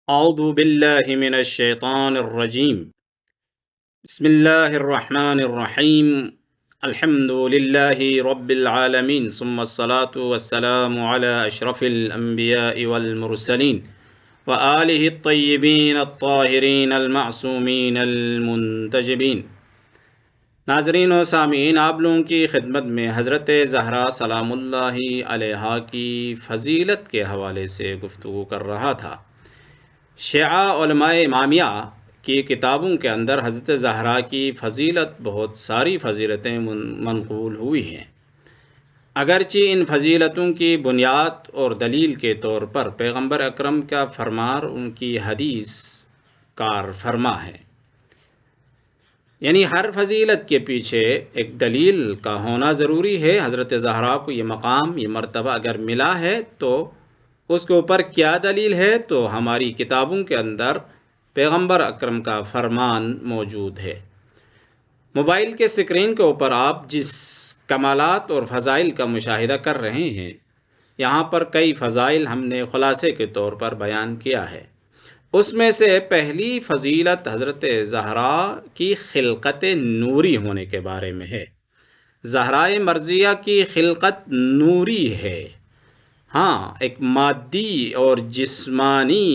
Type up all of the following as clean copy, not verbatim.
اعوذ باللہ من الشیطان الرجیم بسم اللہ الرحمن الرحیم الحمد للہ رب العالمین ثم الصلاة والسلام علی اشرف الانبیاء والمرسلین وآلہ الطیبین الطاہرین المعصومین المنتجبین۔ ناظرین و سامعین، آپ لوگوں کی خدمت میں حضرت زہرا سلام اللہ علیہا کی فضیلت کے حوالے سے گفتگو کر رہا تھا۔ شیعہ علماء امامیہ کی کتابوں کے اندر حضرت زہرا کی فضیلت، بہت ساری فضیلتیں منقول ہوئی ہیں، اگرچہ ان فضیلتوں کی بنیاد اور دلیل کے طور پر پیغمبر اکرم کا فرمان ان کی حدیث کار فرما ہے۔ یعنی ہر فضیلت کے پیچھے ایک دلیل کا ہونا ضروری ہے۔ حضرت زہرا کو یہ مقام، یہ مرتبہ اگر ملا ہے تو اس کے اوپر کیا دلیل ہے؟ تو ہماری کتابوں کے اندر پیغمبر اکرم کا فرمان موجود ہے۔ موبائل کے سکرین کے اوپر آپ جس کمالات اور فضائل کا مشاہدہ کر رہے ہیں، یہاں پر کئی فضائل ہم نے خلاصے کے طور پر بیان کیا ہے۔ اس میں سے پہلی فضیلت حضرت زہرا کی خلقت نوری ہونے کے بارے میں ہے۔ زہرائے مرضیہ کی خلقت نوری ہے۔ ہاں، ایک مادی اور جسمانی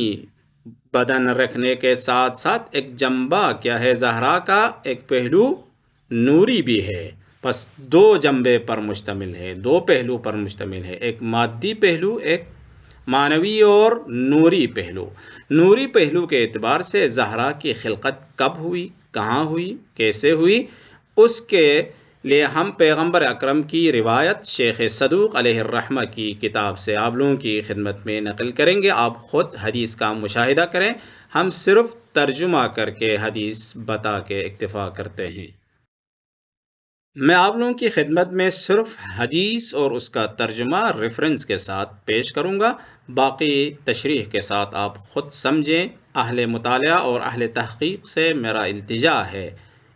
بدن رکھنے کے ساتھ ساتھ ایک جنبہ کیا ہے؟ زہرا کا ایک پہلو نوری بھی ہے۔ بس دو جنبے پر مشتمل ہے، دو پہلو پر مشتمل ہے، ایک مادی پہلو، ایک معنوی اور نوری پہلو۔ نوری پہلو کے اعتبار سے زہرا کی خلقت کب ہوئی، کہاں ہوئی، کیسے ہوئی، اس کے لیے ہم پیغمبر اکرم کی روایت شیخ صدوق علیہ الرحمہ کی کتاب سے آپ لوگوں کی خدمت میں نقل کریں گے۔ آپ خود حدیث کا مشاہدہ کریں، ہم صرف ترجمہ کر کے حدیث بتا کے اکتفا کرتے ہیں۔ میں آپ لوگوں کی خدمت میں صرف حدیث اور اس کا ترجمہ ریفرنس کے ساتھ پیش کروں گا، باقی تشریح کے ساتھ آپ خود سمجھیں۔ اہل مطالعہ اور اہل تحقیق سے میرا التجا ہے،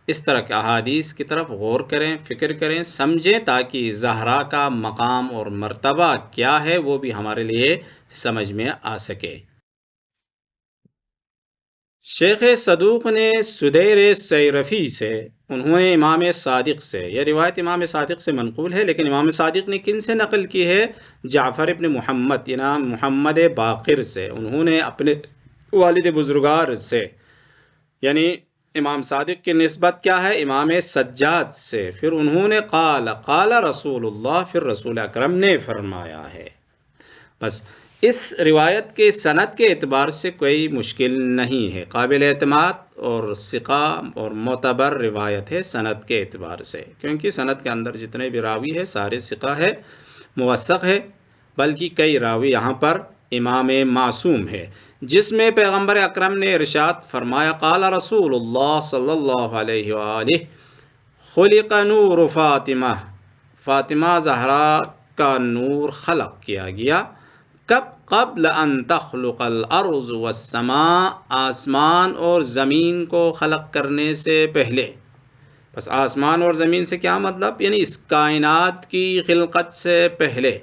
اس طرح کے احادیث کی طرف غور کریں، فکر کریں، سمجھیں، تاکہ زہرا کا مقام اور مرتبہ کیا ہے وہ بھی ہمارے لیے سمجھ میں آ سکے۔ شیخ صدوق نے سدیر سیرفی سے، انہوں نے امام صادق سے، یہ روایت امام صادق سے منقول ہے، لیکن امام صادق نے کن سے نقل کی ہے؟ جعفر ابن محمد، امام محمد باقر سے۔ انہوں نے اپنے والد بزرگار سے، یعنی امام صادق کی نسبت کیا ہے؟ امام سجاد سے۔ پھر انہوں نے قال رسول اللہ، پھر رسول اکرم نے فرمایا ہے۔ بس اس روایت کے سند کے اعتبار سے کوئی مشکل نہیں ہے، قابل اعتماد اور ثقہ اور معتبر روایت ہے سند کے اعتبار سے، کیونکہ سند کے اندر جتنے بھی راوی ہے سارے ثقہ ہے، موثق ہے، بلکہ کئی راوی یہاں پر امام معصوم ہے، جس میں پیغمبر اکرم نے ارشاد فرمایا، قال رسول اللہ صلی اللہ علیہ وآلہ خلق نور فاطمہ، فاطمہ زہرا کا نور خلق کیا گیا۔ کب؟ قبل ان تخلق الارض والسماء، آسمان اور زمین کو خلق کرنے سے پہلے۔ بس آسمان اور زمین سے کیا مطلب؟ یعنی اس کائنات کی خلقت سے پہلے،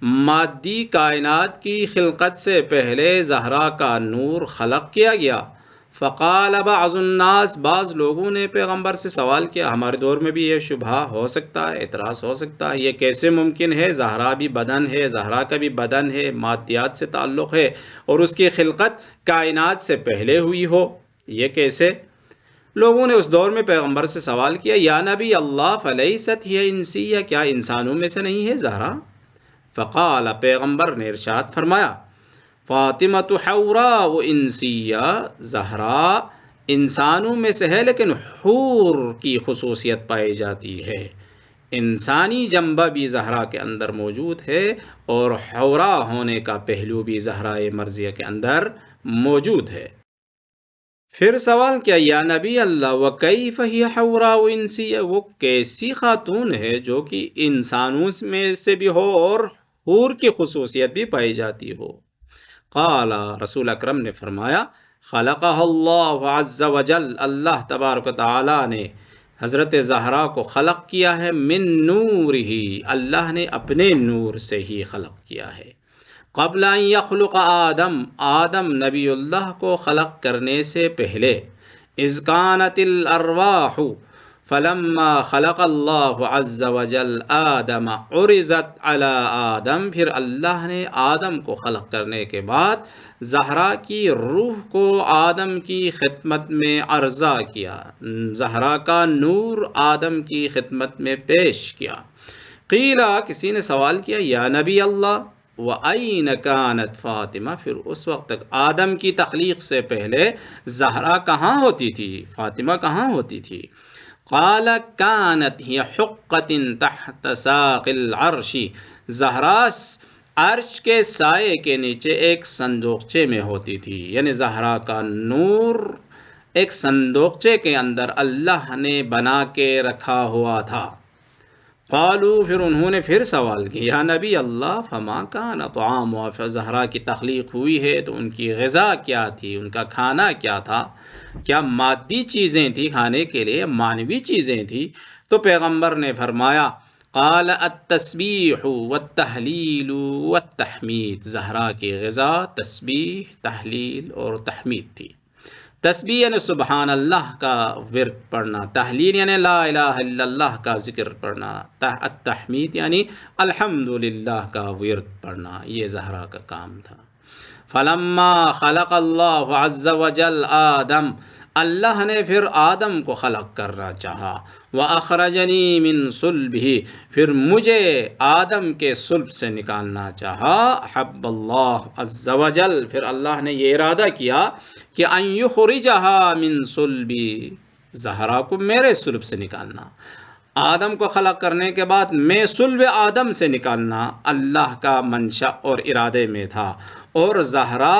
مادی کائنات کی خلقت سے پہلے زہرا کا نور خلق کیا گیا۔ فقال بعض الناس، بعض لوگوں نے پیغمبر سے سوال کیا، ہمارے دور میں بھی یہ شبہ ہو سکتا ہے، اعتراض ہو سکتا ہے، یہ کیسے ممکن ہے؟ زہرا بھی بدن ہے، زہرا کا بھی بدن ہے، مادیات سے تعلق ہے، اور اس کی خلقت کائنات سے پہلے ہوئی ہو، یہ کیسے؟ لوگوں نے اس دور میں پیغمبر سے سوال کیا، یا نبی اللہ فلیست ہی انسیہ، کیا انسانوں میں سے نہیں ہے زہرا؟ فقال، پیغمبر نے ارشاد فرمایا، فاطمہ حوراء و انسیہ، زہرا انسانوں میں سے ہے لیکن حور کی خصوصیت پائی جاتی ہے، انسانی جنبہ بھی زہرا کے اندر موجود ہے، اور حوراء ہونے کا پہلو بھی زہرائے مرضیہ کے اندر موجود ہے۔ پھر سوال کیا، یا نبی اللہ وکیف ہی حوراء و انسیہ، وہ کیسی خاتون ہے جو کہ انسانوں میں سے بھی ہو اور حور کی خصوصیت بھی پائی جاتی ہو؟ قال، رسول اکرم نے فرمایا، خلقہ اللہ عز وجل، اللہ تبارک و تعالی نے حضرت زہرا کو خلق کیا ہے، من نور ہی، اللہ نے اپنے نور سے ہی خلق کیا ہے۔ قبل ان یخلق آدم، آدم نبی اللہ کو خلق کرنے سے پہلے، اذ کانت الارواح، فلما خلق اللہ عز وجل آدم عرضت علی آدم، پھر اللہ نے آدم کو خلق کرنے کے بعد زہرا کی روح کو آدم کی خدمت میں عرضہ کیا، زہرا کا نور آدم کی خدمت میں پیش کیا۔ قیلا، کسی نے سوال کیا، یا نبی اللہ، وَأَيْنَ كَانَتْ فاطمہ، پھر اس وقت تک آدم کی تخلیق سے پہلے زہرا کہاں ہوتی تھی، فاطمہ کہاں ہوتی تھی؟ قال كانت هي حقة تحت ساق العرش، زہرا عرش کے سائے کے نیچے ایک صندوقچے میں ہوتی تھی، یعنی زہرا کا نور ایک صندوقچے کے اندر اللہ نے بنا کے رکھا ہوا تھا۔ قالو، پھر انہوں نے پھر سوال کیا، یا نبی اللہ، فما کان طعامها، زہرا کی تخلیق ہوئی ہے تو ان کی غذا کیا تھی، ان کا کھانا کیا تھا؟ کیا مادی چیزیں تھیں کھانے کے لیے، معنوی چیزیں تھیں؟ تو پیغمبر نے فرمایا، قال التسبیح والتحلیل والتحمید، زہرا کی غذا تسبیح، تحلیل اور تحمید تھی۔ تسبیح یعنی سبحان اللہ کا ورد پڑھنا، تحلیل یعنی لا الہ الا اللہ کا ذکر پڑھنا، التحمید یعنی الحمدللہ کا ورد پڑھنا، یہ زہرا کا کام تھا۔ فلما خلق اللہ عز وجل آدم، اللہ نے پھر آدم کو خلق کرنا چاہا، وَأَخْرَجَنِي مِن صُلْبِهِ، پھر مجھے آدم کے صلب سے نکالنا چاہا، حب اللہ عز وجل، پھر اللہ نے یہ ارادہ کیا کہ ان یخرجہا من صلبی، زہرا کو میرے صلب سے نکالنا، آدم کو خلق کرنے کے بعد میں صلب آدم سے نکالنا اللہ کا منشا اور ارادے میں تھا، اور زہرا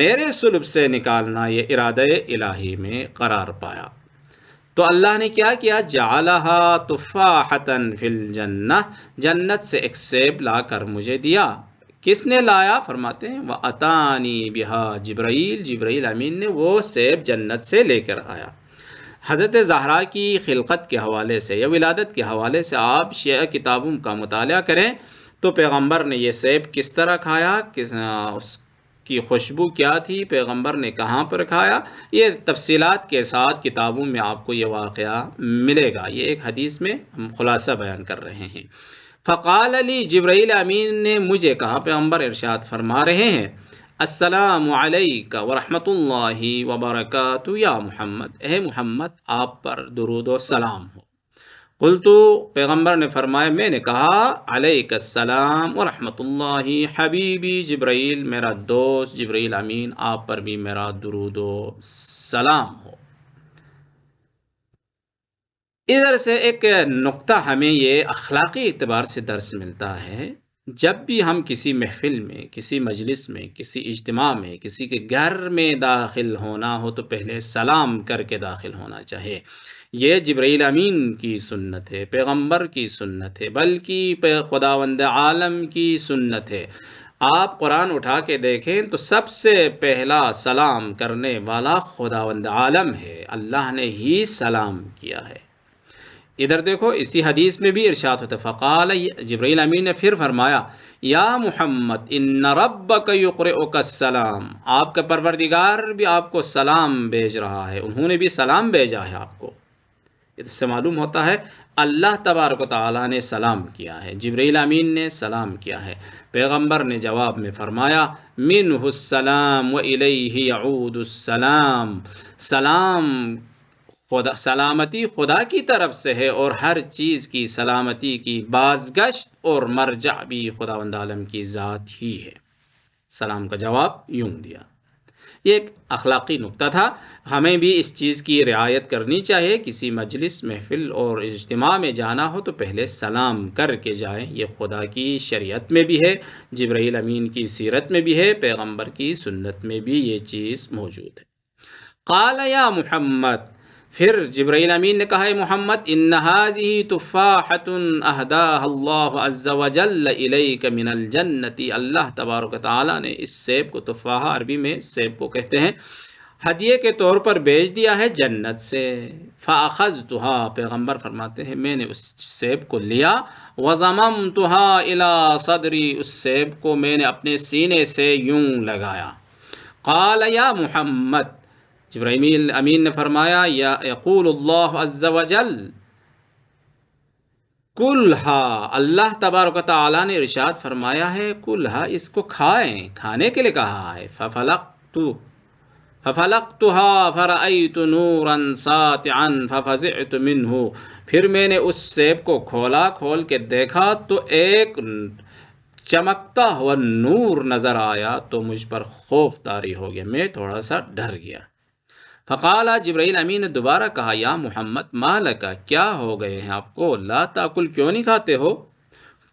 میرے صلب سے نکالنا یہ ارادہ الہی میں قرار پایا۔ تو اللہ نے کیا کیا، جعلہا تفاحۃ فی الجنہ، جنت سے ایک سیب لا کر مجھے دیا۔ کس نے لایا؟ فرماتے ہیں وَأَتَانِي بِهَا جبرائیل، جبرائیل امین نے وہ سیب جنت سے لے کر آیا۔ حضرت زہرا کی خلقت کے حوالے سے یا ولادت کے حوالے سے آپ شیعہ کتابوں کا مطالعہ کریں تو پیغمبر نے یہ سیب کس طرح کھایا، اس کی خوشبو کیا تھی، پیغمبر نے کہاں پر کھایا، یہ تفصیلات کے ساتھ کتابوں میں آپ کو یہ واقعہ ملے گا۔ یہ ایک حدیث میں ہم خلاصہ بیان کر رہے ہیں۔ فقال علی، جبرائیل امین نے مجھے کہا، پیغمبر ارشاد فرما رہے ہیں، السلام علیک ورحمۃ اللہ وبرکاتہ یا محمد، اے محمد آپ پر درود و سلام ہو۔ قلتو، پیغمبر نے فرمایا، میں نے کہا، علیک السلام ورحمۃ اللہ حبیبی جبرائیل، میرا دوست جبرائیل امین آپ پر بھی میرا درود و سلام ہو۔ ادھر سے ایک نقطہ ہمیں یہ اخلاقی اعتبار سے درس ملتا ہے، جب بھی ہم کسی محفل میں، کسی مجلس میں، کسی اجتماع میں، کسی کے گھر میں داخل ہونا ہو تو پہلے سلام کر کے داخل ہونا چاہیے۔ یہ جبرائیل امین کی سنت ہے، پیغمبر کی سنت ہے، بلکہ خداوند عالم کی سنت ہے۔ آپ قرآن اٹھا کے دیکھیں تو سب سے پہلا سلام کرنے والا خداوند عالم ہے، اللہ نے ہی سلام کیا ہے۔ ادھر دیکھو، اسی حدیث میں بھی ارشاد ہوتا ہے، فقال، جبرائیل امین نے پھر فرمایا، یا محمد ان ربک یقرئک السلام، آپ کا پروردگار بھی آپ کو سلام بھیج رہا ہے، انہوں نے بھی سلام بھیجا ہے آپ کو۔ اس سے معلوم ہوتا ہے اللہ تبارک و تعالیٰ نے سلام کیا ہے، جبرائیل امین نے سلام کیا ہے۔ پیغمبر نے جواب میں فرمایا، منہ السلام والیہ یعود السلام، سلامتی خدا کی طرف سے ہے اور ہر چیز کی سلامتی کی بازگشت اور مرجع بھی خداوند عالم کی ذات ہی ہے۔ سلام کا جواب یوں دیا۔ یہ ایک اخلاقی نقطہ تھا، ہمیں بھی اس چیز کی رعایت کرنی چاہیے، کسی مجلس، محفل اور اجتماع میں جانا ہو تو پہلے سلام کر کے جائیں، یہ خدا کی شریعت میں بھی ہے، جبرائیل امین کی سیرت میں بھی ہے، پیغمبر کی سنت میں بھی یہ چیز موجود ہے۔ قال یا محمد، پھر جبرائیل امین نے کہا، اے محمد، ان هذه تفاحۃ اهداها اللہ عز وجل الیک من الجنۃ، اللہ تبارک و تعالی نے اس سیب کو، تفاحہ عربی میں سیب کو کہتے ہیں، ہدیے کے طور پر بیچ دیا ہے جنت سے۔ فَأَخَذْتُهَا، پیغمبر فرماتے ہیں میں نے اس سیب کو لیا، وَضَمَمْتُهَا إِلَىٰ صَدْرِي، اس سیب کو میں نے اپنے سینے سے یوں لگایا۔ قَالَ يَا محمد، جبرائیل امین نے فرمایا، یا یقول اللہ عز وجل، کلھا، اللہ تبارک و تعالیٰ نے ارشاد فرمایا ہے کلھا، اس کو کھائیں، کھانے کے لیے کہا ہے۔ فَفَلَقْتُهَا فَرَأَيْتُ نُورًا سَاطِعًا فَفَزِعْتُ مِنْهُ، پھر میں نے اس سیب کو کھولا، کھول کے دیکھا تو ایک چمکتا ہوا نور نظر آیا تو مجھ پر خوف طاری ہو گیا، میں تھوڑا سا ڈر گیا۔ فقال، جبرائیل امین نے دوبارہ کہا، یا محمد ما لکا، کیا ہو گئے ہیں آپ کو، لا تاکل، کیوں نہیں کھاتے ہو؟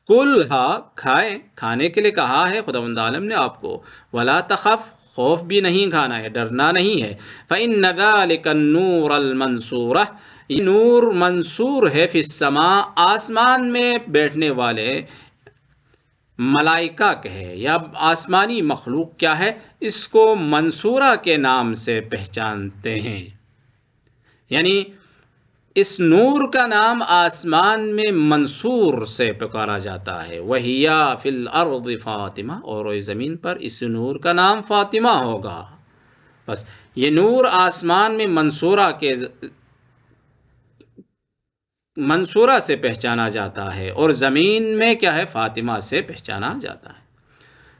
کلھا، کھائیں، کھانے کے لیے کہا ہے خداوند عالم نے آپ کو، ولا تخف، خوف بھی نہیں کھانا ہے، ڈرنا نہیں ہے۔ فإن ذلك النور المنصورہ، یہ نور منصور ہے، فی السماء، آسمان میں بیٹھنے والے ملائکہ کہے یا آسمانی مخلوق کیا ہے، اس کو منصورہ کے نام سے پہچانتے ہیں، یعنی اس نور کا نام آسمان میں منصور سے پکارا جاتا ہے۔ وَهِيَ فِي الْأَرْضِ فاطمہ، اور زمین پر اس نور کا نام فاطمہ ہوگا۔ بس یہ نور آسمان میں منصورہ سے پہچانا جاتا ہے، اور زمین میں کیا ہے، فاطمہ سے پہچانا جاتا ہے۔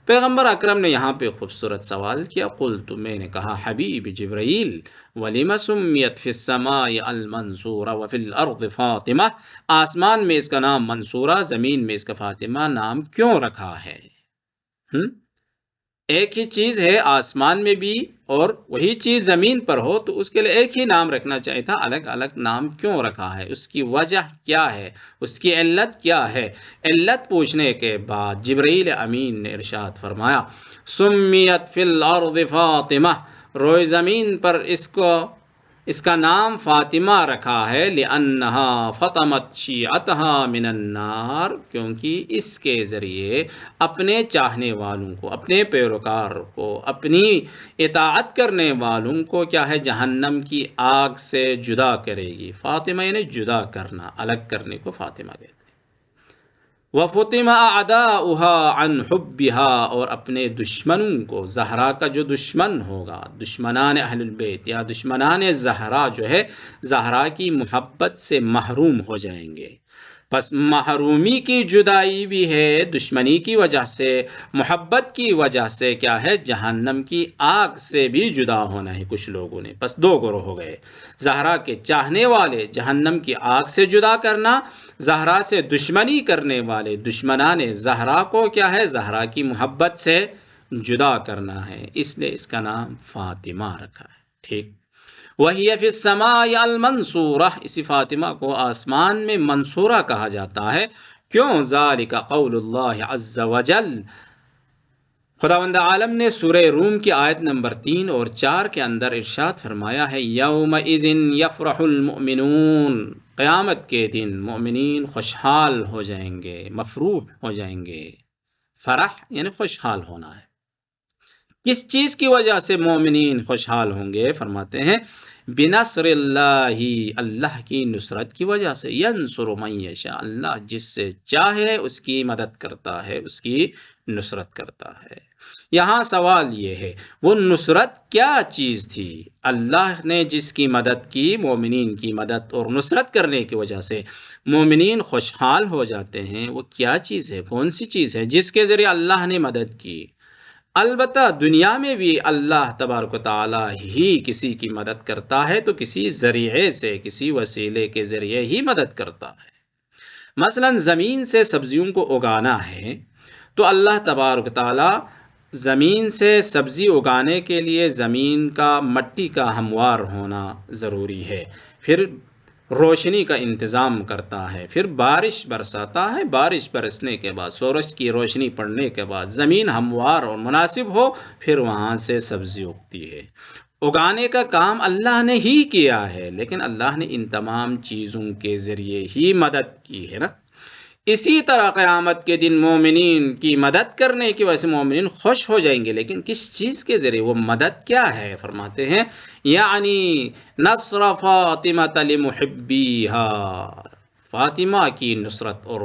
پیغمبر اکرم نے یہاں پہ خوبصورت سوال کیا، قلت، میں نے کہا، حبیب جبرائیل، وَلِمَ سُمِّيَتْ فِي السَّمَاءِ الْمَنصُورَ وَفِي الْأَرْضِ فاطمہ، آسمان میں اس کا نام منصورہ، زمین میں اس کا فاطمہ نام کیوں رکھا ہے؟ ایک ہی چیز ہے آسمان میں بھی اور وہی چیز زمین پر ہو تو اس کے لیے ایک ہی نام رکھنا چاہیے تھا، الگ الگ نام کیوں رکھا ہے؟ اس کی وجہ کیا ہے؟ اس کی علت کیا ہے؟ علت پوچھنے کے بعد جبرائیل امین نے ارشاد فرمایا، سمیت فی الارض فاطمہ، روئے زمین پر اس کا نام فاطمہ رکھا ہے، لأنہا فطمت شیعتہا من النار، کیونکہ اس کے ذریعے اپنے چاہنے والوں کو، اپنے پیروکار کو، اپنی اطاعت کرنے والوں کو کیا ہے، جہنم کی آگ سے جدا کرے گی۔ فاطمہ یعنی جدا کرنا، الگ کرنے کو فاطمہ کہتے ہیں۔ وَفُطِمَ أَعْدَاؤُهَا عَنْ حُبِّهَا، اور اپنے دشمنوں کو، زہرا کا جو دشمن ہوگا، دشمنان اہل البیت یا دشمنان زہرا جو ہے، زہرا کی محبت سے محروم ہو جائیں گے۔ پس محرومی کی جدائی بھی ہے، دشمنی کی وجہ سے، محبت کی وجہ سے کیا ہے، جہنم کی آگ سے بھی جدا ہونا ہے کچھ لوگوں نے۔ پس دو گروہ ہو گئے، زہرا کے چاہنے والے جہنم کی آگ سے جدا کرنا، زہرا سے دشمنی کرنے والے دشمنان زہرا کو کیا ہے، زہرا کی محبت سے جدا کرنا ہے، اس لیے اس کا نام فاطمہ رکھا ہے۔ ٹھیک، وَهِيَ فِي السَّمَاءِ الْمَنصُورَةِ، اسی فاطمہ کو آسمان میں منصورہ کہا جاتا ہے، کیوں؟ ذَلِكَ قَوْلُ اللَّهِ عَزَّ وَجَلَّ، خداوند عالم نے سورہ روم کی آیت نمبر 3 اور 4 کے اندر ارشاد فرمایا ہے، یومئذ یفرح المؤمنون، قیامت کے دن مومنین خوشحال ہو جائیں گے، مفروح ہو جائیں گے۔ فرح یعنی خوشحال ہونا ہے۔ کس چیز کی وجہ سے مومنین خوشحال ہوں گے؟ فرماتے ہیں، بنصر اللہ، اللہ کی نصرت کی وجہ سے، ینصر من یشاء، اللہ جس سے چاہے اس کی مدد کرتا ہے، اس کی نصرت کرتا ہے۔ یہاں سوال یہ ہے، وہ نصرت کیا چیز تھی؟ اللہ نے جس کی مدد کی، مومنین کی مدد اور نصرت کرنے کی وجہ سے مومنین خوشحال ہو جاتے ہیں، وہ کیا چیز ہے؟ کون سی چیز ہے جس کے ذریعے اللہ نے مدد کی؟ البتہ دنیا میں بھی اللہ تبارک و تعالیٰ ہی کسی کی مدد کرتا ہے تو کسی ذریعے سے، کسی وسیلے کے ذریعے ہی مدد کرتا ہے۔ مثلا زمین سے سبزیوں کو اگانا ہے تو اللہ تبارک و تعالیٰ زمین سے سبزی اگانے کے لیے زمین کا، مٹی کا ہموار ہونا ضروری ہے، پھر روشنی کا انتظام کرتا ہے، پھر بارش برساتا ہے، بارش برسنے کے بعد، سورج کی روشنی پڑنے کے بعد زمین ہموار اور مناسب ہو، پھر وہاں سے سبزی اگتی ہے۔ اگانے کا کام اللہ نے ہی کیا ہے، لیکن اللہ نے ان تمام چیزوں کے ذریعے ہی مدد کی ہے نا۔ اسی طرح قیامت کے دن مومنین کی مدد کرنے کی وجہ سے مومنین خوش ہو جائیں گے، لیکن کس چیز کے ذریعے؟ وہ مدد کیا ہے؟ فرماتے ہیں یعنی نصر فاطمہ لمحبیہا، فاطمہ کی نصرت اور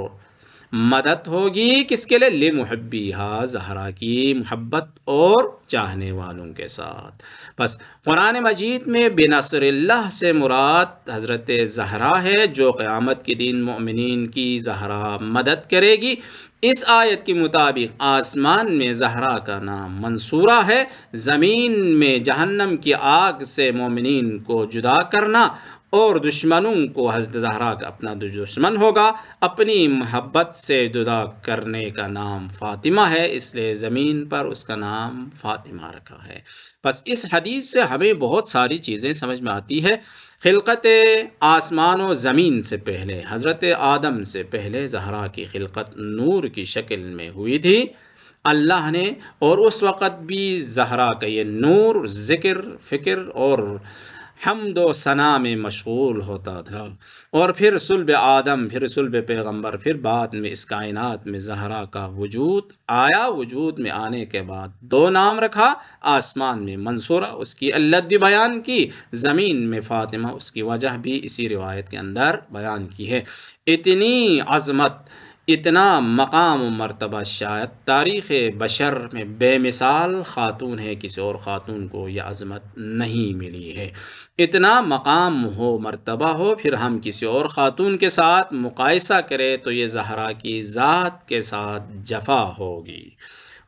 مدد ہوگی کس کے لیے؟ لمحبیہا، زہرا کی محبت اور چاہنے والوں کے ساتھ۔ بس قرآن مجید میں بنصر اللہ سے مراد حضرت زہرا ہے، جو قیامت کے دن مومنین کی زہرا مدد کرے گی۔ اس آیت کے مطابق آسمان میں زہرا کا نام منصورہ ہے، زمین میں جہنم کی آگ سے مومنین کو جدا کرنا اور دشمنوں کو حضرت زہرا کا اپنا دشمن ہوگا، اپنی محبت سے جدا کرنے کا نام فاطمہ ہے، اس لیے زمین پر اس کا نام فاطمہ رکھا ہے۔ بس اس حدیث سے ہمیں بہت ساری چیزیں سمجھ میں آتی ہے۔ خلقت آسمان و زمین سے پہلے، حضرت آدم سے پہلے زہرا کی خلقت نور کی شکل میں ہوئی تھی اللہ نے، اور اس وقت بھی زہرا کا یہ نور ذکر، فکر اور حمد و ثنا میں مشغول ہوتا تھا، اور پھر صلب آدم، پھر صلب پیغمبر، پھر بعد میں اس کائنات میں زہرا کا وجود آیا۔ وجود میں آنے کے بعد دو نام رکھا، آسمان میں منصورہ، اس کی علت بھی بیان کی، زمین میں فاطمہ، اس کی وجہ بھی اسی روایت کے اندر بیان کی ہے۔ اتنی عظمت، اتنا مقام و مرتبہ شاید تاریخ بشر میں بے مثال خاتون ہے، کسی اور خاتون کو یہ عظمت نہیں ملی ہے۔ اتنا مقام ہو، مرتبہ ہو، پھر ہم کسی اور خاتون کے ساتھ مقایسہ کریں تو یہ زہرا کی ذات کے ساتھ جفا ہوگی۔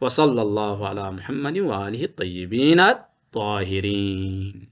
وصلی اللہ علی محمد وآلہ الطیبین الطاہرین۔